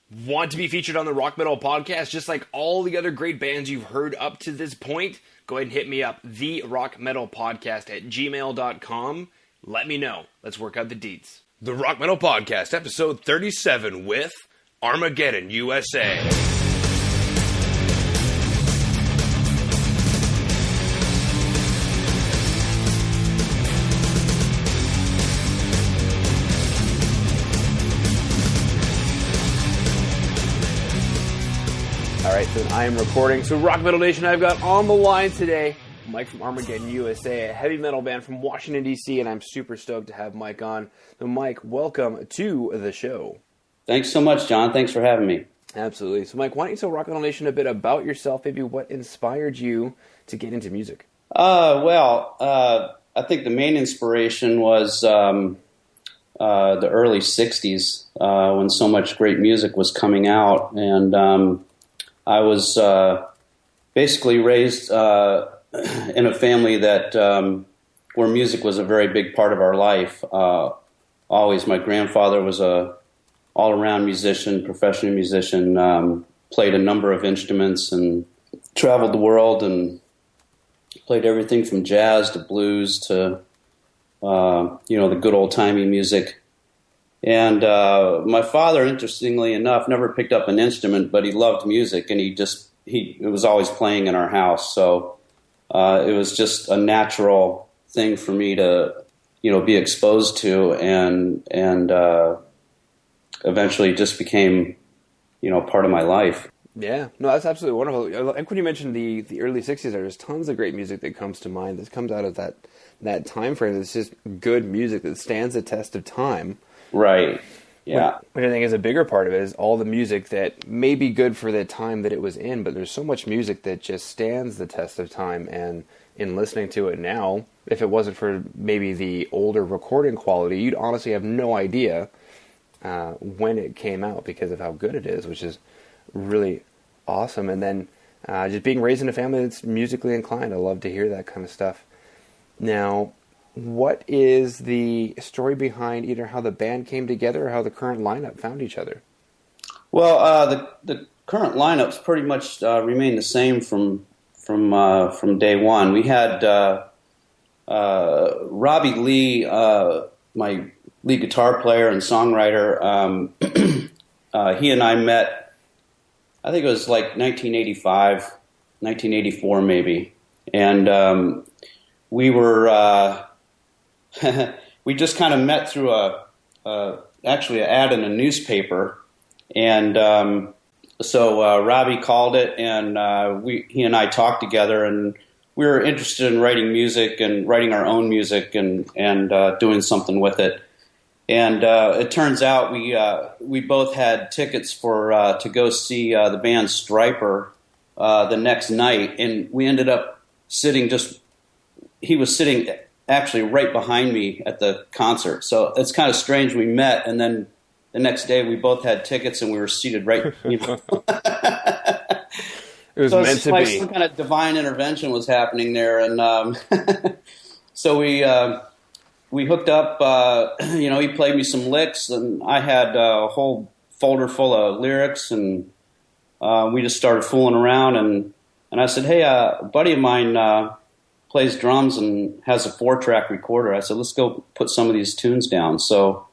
Want to be featured on the Rock Metal Podcast just like all the other great bands you've heard up to this point? Go ahead and hit me up, therockmetalpodcast@gmail.com. Let me know. Let's work out the deets. The Rock Metal Podcast, episode 37 with Armageddon USA. All right, so I am recording. So Rock Metal Nation, I've got on the line today Mike from Armageddon USA, a heavy metal band from Washington, D.C., and I'm super stoked to have Mike on. So Mike, welcome to the show. Thanks so much, John. Thanks for having me. Absolutely. So Mike, why don't you tell Rock Metal Nation a bit about yourself, maybe what inspired you to get into music? I think the main inspiration was the early 60s when so much great music was coming out, and I was basically raised in a family that where music was a very big part of our life. Always, my grandfather was a all-around musician, professional musician, played a number of instruments and traveled the world and played everything from jazz to blues to the good old-timey music. And my father, interestingly enough, never picked up an instrument, but he loved music, and it was always playing in our house. So it was just a natural thing for me to, be exposed to, and eventually just became, part of my life. Yeah, no, that's absolutely wonderful. Like when you mentioned the early 60s, there's tons of great music that comes to mind that comes out of that time frame. It's just good music that stands the test of time. Right. Yeah. Which I think is a bigger part of it is all the music that may be good for the time that it was in, but there's so much music that just stands the test of time. And in listening to it now, if it wasn't for maybe the older recording quality, you'd honestly have no idea when it came out because of how good it is, which is really awesome. And then just being raised in a family that's musically inclined, I love to hear that kind of stuff. Now, what is the story behind either how the band came together or how the current lineup found each other? Well, the current lineup's pretty much remained the same from day one. We had Robbie Lee, my lead guitar player and songwriter. He and I met, I think it was like 1985, 1984 maybe, and we were. We just kind of met through actually an ad in a newspaper, and so Robbie called it, and he and I talked together, and we were interested in writing music and writing our own music and doing something with it. And it turns out we both had tickets to go see the band Stryper the next night, and we ended up sitting he was sitting actually right behind me at the concert. So it's kind of strange. We met, and then the next day we both had tickets, and we were seated right. It was so meant to like be. Some kind of divine intervention was happening there, and so we hooked up. He played me some licks, and I had a whole folder full of lyrics, and we just started fooling around. And I said, "Hey, a buddy of mine plays drums and has a 4-track recorder." I said, "Let's go put some of these tunes down." So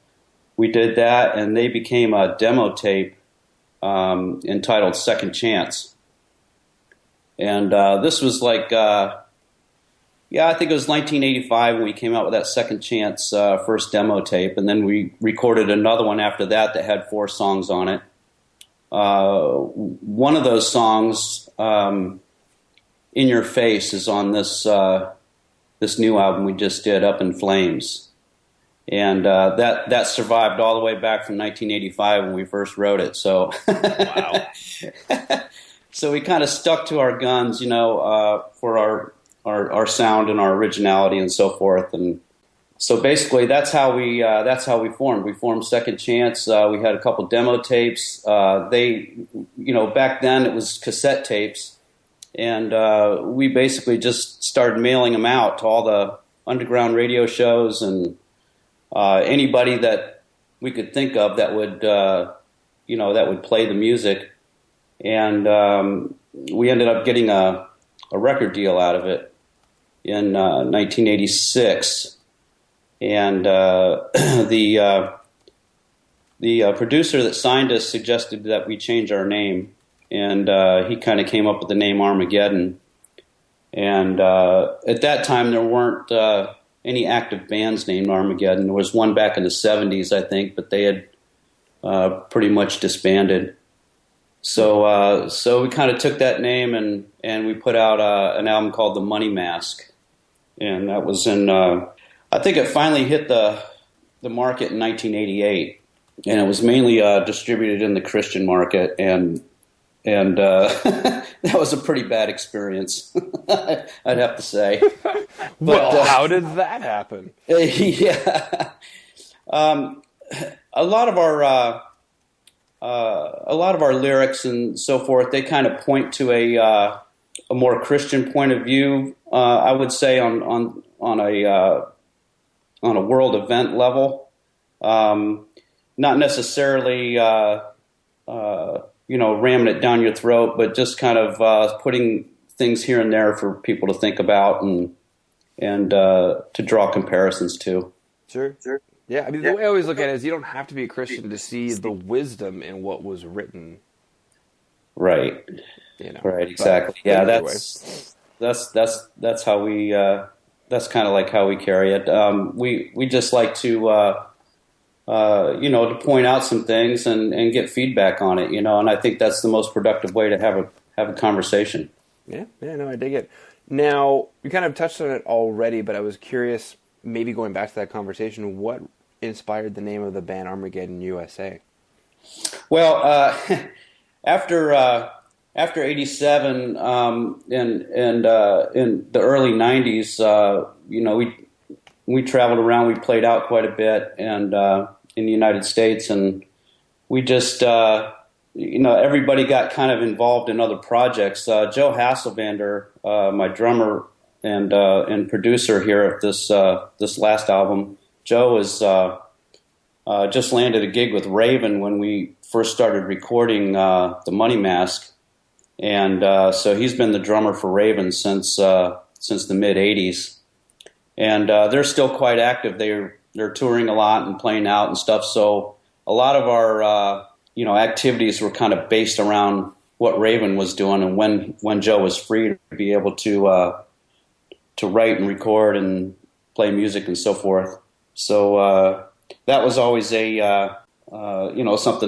we did that, and they became a demo tape entitled Second Chance. And this was like, I think it was 1985 when we came out with that Second Chance first demo tape, and then we recorded another one after that had 4 songs on it. One of those songs, In Your Face, is on this new album we just did, Up in Flames, and that survived all the way back from 1985 when we first wrote it. So, wow. So we kind of stuck to our guns, for our sound and our originality and so forth. And so basically, that's how we formed. We formed Second Chance. We had a couple demo tapes. Back then it was cassette tapes. And we basically just started mailing them out to all the underground radio shows and anybody that we could think of that would that would play the music, and we ended up getting a record deal out of it in 1986, and the producer that signed us suggested that we change our name, and he kind of came up with the name Armageddon. And at that time, there weren't any active bands named Armageddon. There was one back in the 70s, I think, but they had pretty much disbanded. So we kind of took that name and we put out an album called The Money Mask. And that was in, I think it finally hit the market in 1988. And it was mainly distributed in the Christian market, and that was a pretty bad experience, I'd have to say. Well, how did that happen? Yeah, a lot of our lyrics and so forth, they kind of point to a more Christian point of view. I would say on a world event level. Not necessarily, ramming it down your throat, but just kind of putting things here and there for people to think about and to draw comparisons to. Sure. Yeah, I mean, the way I always look at it is you don't have to be a Christian to see the wisdom in what was written. Right. Right. Exactly. But yeah. That's how we. That's kind of like how we carry it. We just like to. To point out some things and get feedback on it, and I think that's the most productive way to have a conversation. Yeah, no, I dig it. Now, we kind of touched on it already, but I was curious, maybe going back to that conversation, what inspired the name of the band Armageddon USA? Well, after '87 and in the early '90s, we traveled around. We played out quite a bit, and in the United States, and we just, everybody got kind of involved in other projects. Joe Hasselvander, my drummer and producer here of this last album, Joe is just landed a gig with Raven when we first started recording The Money Mask, and so he's been the drummer for Raven since the mid '80s. And they're still quite active. They're touring a lot and playing out and stuff. So a lot of our activities were kind of based around what Raven was doing and when Joe was free to be able to write and record and play music and so forth. So that was always something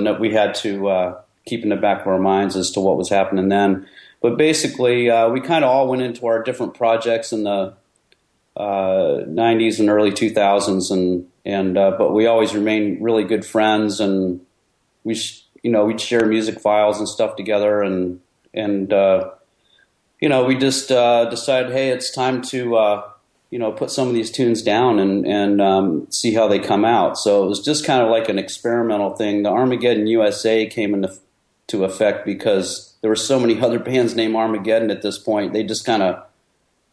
that we had to keep in the back of our minds as to what was happening then. But basically, we kind of all went into our different projects in the 90s and early 2000s, but we always remained really good friends, and we'd share music files and stuff together, and we just decided, hey, it's time to put some of these tunes down and see how they come out. So it was just kind of like an experimental thing. The Armageddon USA came into effect because there were so many other bands named Armageddon at this point. They just kind of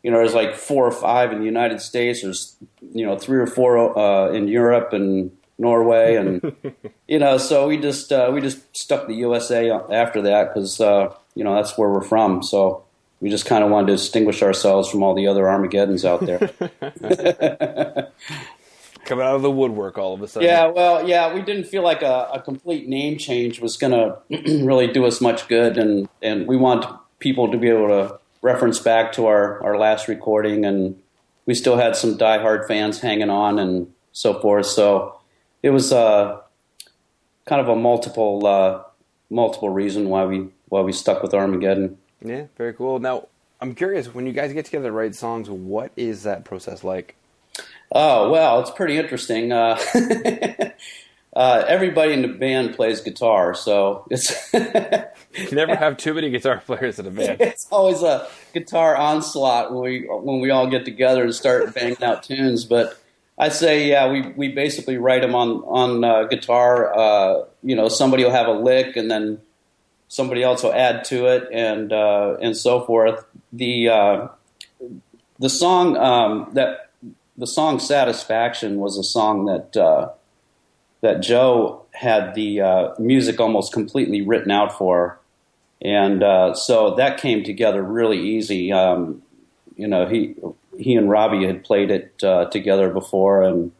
there's like 4 or 5 in the United States. There's, 3 or 4 in Europe and Norway, and so we just stuck the USA after that because that's where we're from. So we just kind of wanted to distinguish ourselves from all the other Armageddons out there. Coming out of the woodwork all of a sudden. Yeah, we didn't feel like a complete name change was going to really do us much good, and we want people to be able to reference back to our last recording, and we still had some diehard fans hanging on and so forth. So it was kind of a multiple reason why we stuck with Armageddon. Yeah, very cool. Now, I'm curious, when you guys get together to write songs, what is that process like? Oh, well, it's pretty interesting. Everybody in the band plays guitar, so it's you never have too many guitar players in a band. It's always a guitar onslaught when we all get together and start banging out tunes. But I say, we basically write them on guitar. Somebody will have a lick, and then somebody else will add to it, and so forth. The song "Satisfaction" was a song that that Joe had the music almost completely written out for, and so that came together really easy. He and Robbie had played it together before, and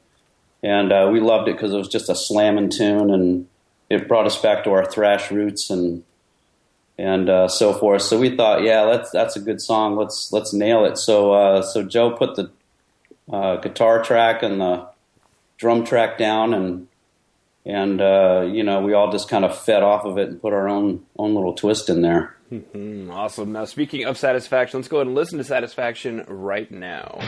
we loved it because it was just a slamming tune, and it brought us back to our thrash roots and so forth. So we thought, yeah, that's a good song. Let's nail it. So Joe put the guitar track and the drum track down, and we all just kind of fed off of it and put our own little twist in there. Awesome. Now, speaking of Satisfaction, let's go ahead and listen to Satisfaction right now.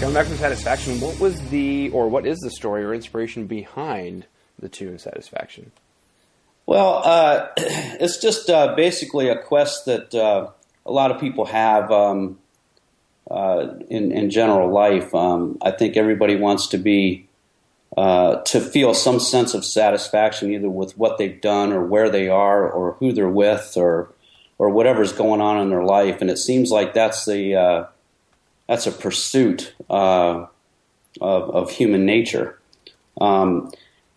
Coming back from Satisfaction, what is the story or inspiration behind the tune Satisfaction? Well, it's just basically a quest that a lot of people have in general life. I think everybody wants to feel some sense of satisfaction, either with what they've done or where they are or who they're with or whatever's going on in their life. And it seems like that's a pursuit of human nature. And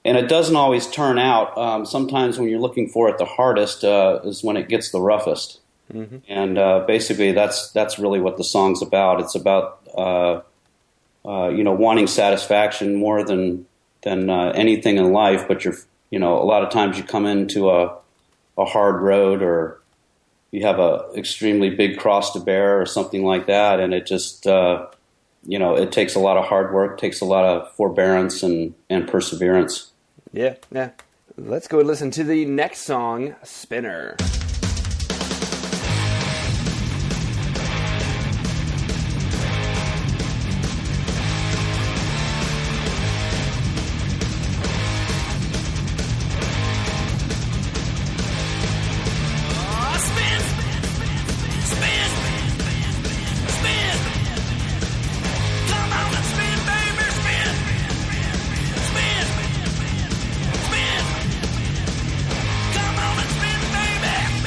it doesn't always turn out. Sometimes when you're looking for it the hardest is when it gets the roughest. Mm-hmm. And basically that's really what the song's about. It's about wanting satisfaction more than anything in life. But a lot of times you come into a hard road, or you have a extremely big cross to bear or something like that, and it just it takes a lot of hard work, takes a lot of forbearance and perseverance. Yeah. Let's go and listen to the next song, Spinner. Come on and spin, baby.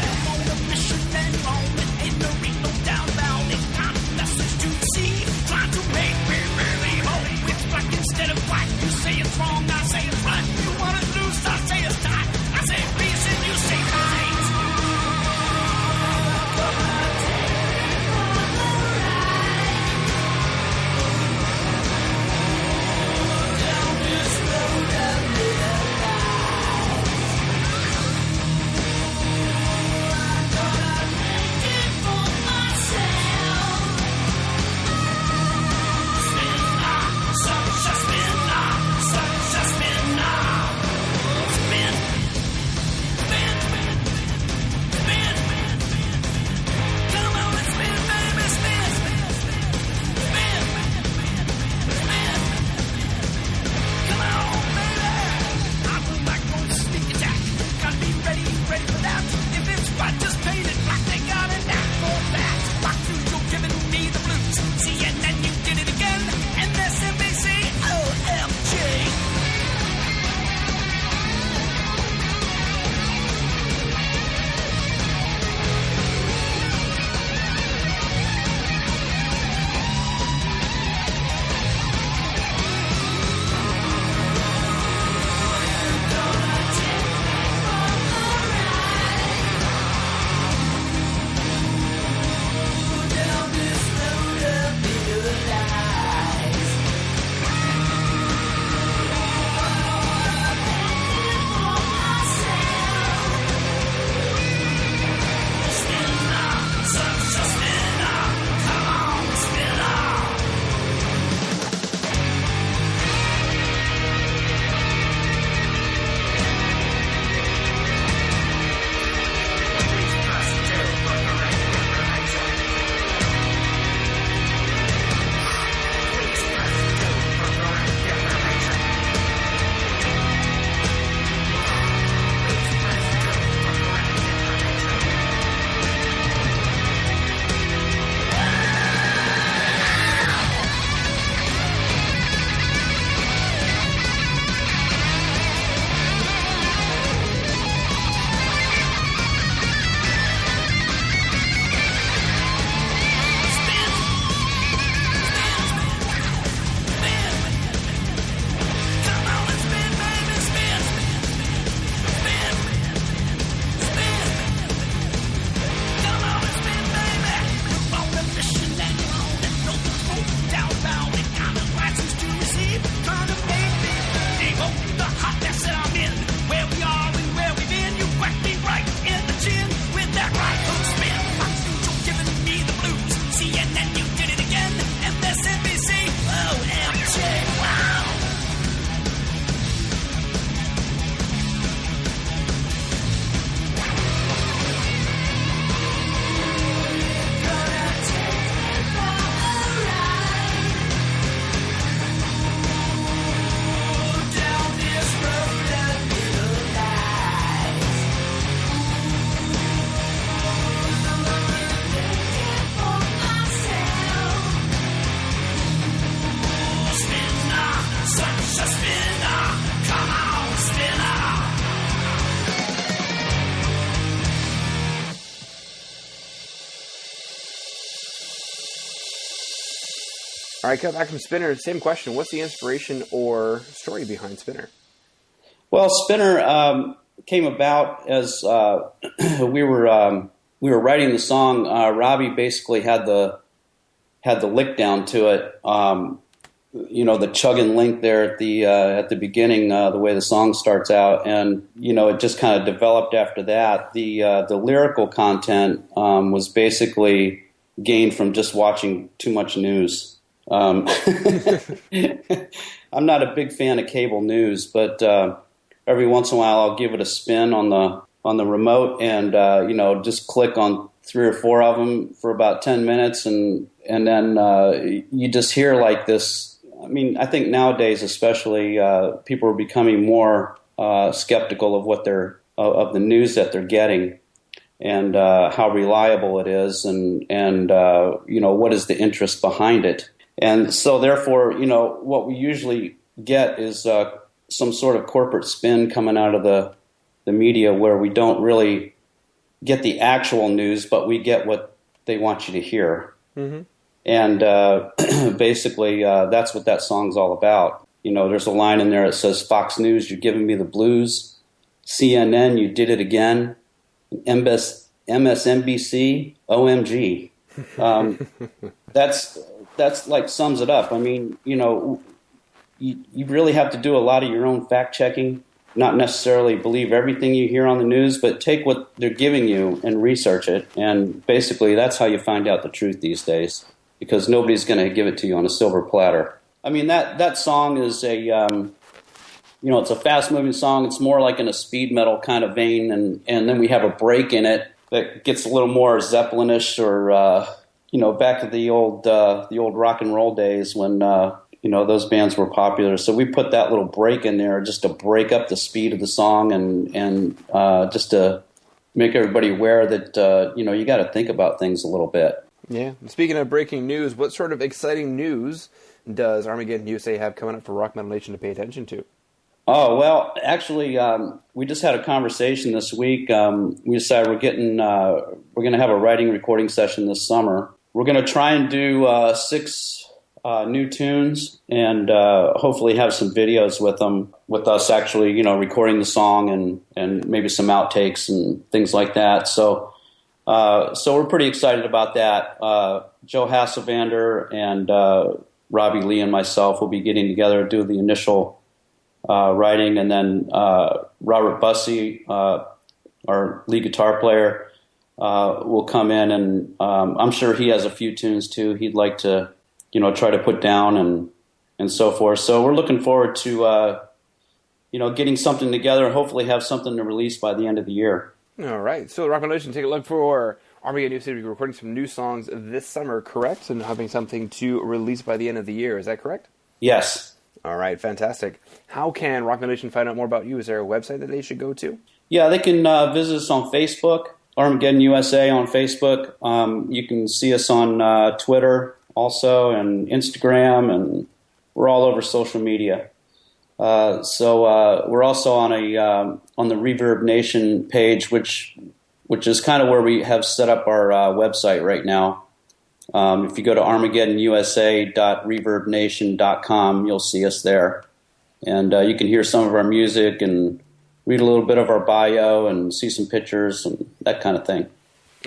All right, coming back from Spinner, same question. What's the inspiration or story behind Spinner? Well, Spinner came about as we were writing the song. Robbie basically had the lick down to it. The chug and link there at the beginning, the way the song starts out, and it just kind of developed after that. The lyrical content was basically gained from just watching too much news. I'm not a big fan of cable news, but every once in a while I'll give it a spin on the remote and just click on 3 or 4 of them for about 10 minutes, and then you just hear like this. I mean, I think nowadays especially people are becoming more skeptical of of the news that they're getting, and how reliable it is, and what is the interest behind it. And so therefore, what we usually get is some sort of corporate spin coming out of the media, where we don't really get the actual news, but we get what they want you to hear. Mm-hmm. And basically, that's what that song's all about. There's a line in there that says, "Fox News, you're giving me the blues. CNN, you did it again. MSNBC, OMG." That's like sums it up. I mean, you really have to do a lot of your own fact checking. Not necessarily believe everything you hear on the news, but take what they're giving you and research it. And basically, that's how you find out the truth these days, because nobody's going to give it to you on a silver platter. I mean, that song is it's a fast-moving song. It's more like in a speed metal kind of vein, and then we have a break in it that gets a little more Zeppelin-ish, or back to the old rock and roll days when those bands were popular. So we put that little break in there just to break up the speed of the song, and just to make everybody aware that you got to think about things a little bit. Yeah. Speaking of breaking news, what sort of exciting news does Armageddon USA have coming up for Rock Metal Nation to pay attention to? Oh, well, actually, we just had a conversation this week. We decided we're going to have a writing recording session this summer. We're going to try and do 6 new tunes, and hopefully have some videos with them, with us actually, recording the song and maybe some outtakes and things like that. So we're pretty excited about that. Joe Hasselvander and Robbie Lee and myself will be getting together to do the initial writing, and then Robert Bussey, our lead guitar player, will come in, and I'm sure he has a few tunes too he'd like to try to put down and so forth. So we're looking forward to getting something together and hopefully have something to release by the end of the year. All right. So Rock Metal Nation, take a look for Armageddon USA to be recording some new songs this summer, correct? And having something to release by the end of the year. Is that correct? Yes. All right. Fantastic. How can Rock Metal Nation find out more about you? Is there a website that they should go to? Yeah, they can visit us on Facebook, Armageddon USA on Facebook. You can see us on Twitter also, and Instagram, and we're all over social media. So we're also on the Reverb Nation page, which is kind of where we have set up our website right now. If you go to armageddonusa.reverbnation.com, you'll see us there, and you can hear some of our music and read a little bit of our bio and see some pictures and that kind of thing.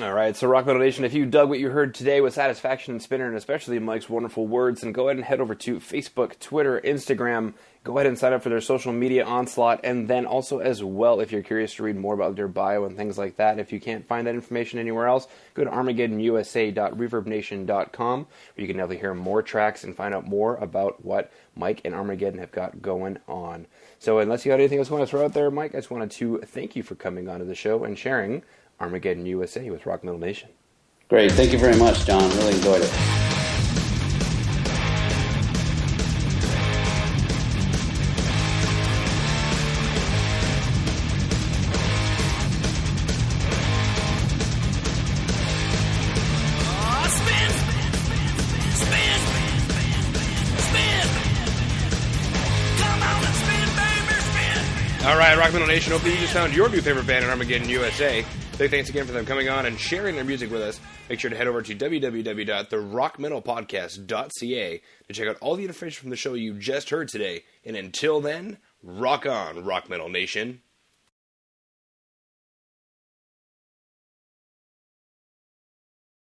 All right, so Rock Metal Nation, if you dug what you heard today with Satisfaction and Spinner, and especially Mike's wonderful words, then go ahead and head over to Facebook, Twitter, Instagram. Go ahead and sign up for their social media onslaught, and then also as well, if you're curious to read more about their bio and things like that, if you can't find that information anywhere else, go to armageddonusa.reverbnation.com, where you can definitely hear more tracks and find out more about what Mike and Armageddon have got going on. So unless you got anything else you want to throw out there, Mike, I just wanted to thank you for coming onto the show and sharing Armageddon USA with Rock Metal Nation. Great. Thank you very much, John. Really enjoyed it. All right, Rock Metal Nation, hopefully you just found your new favorite band in Armageddon USA. Big thanks again for them coming on and sharing their music with us. Make sure to head over to www.therockmetalpodcast.ca to check out all the information from the show you just heard today. And until then, rock on, Rock Metal Nation.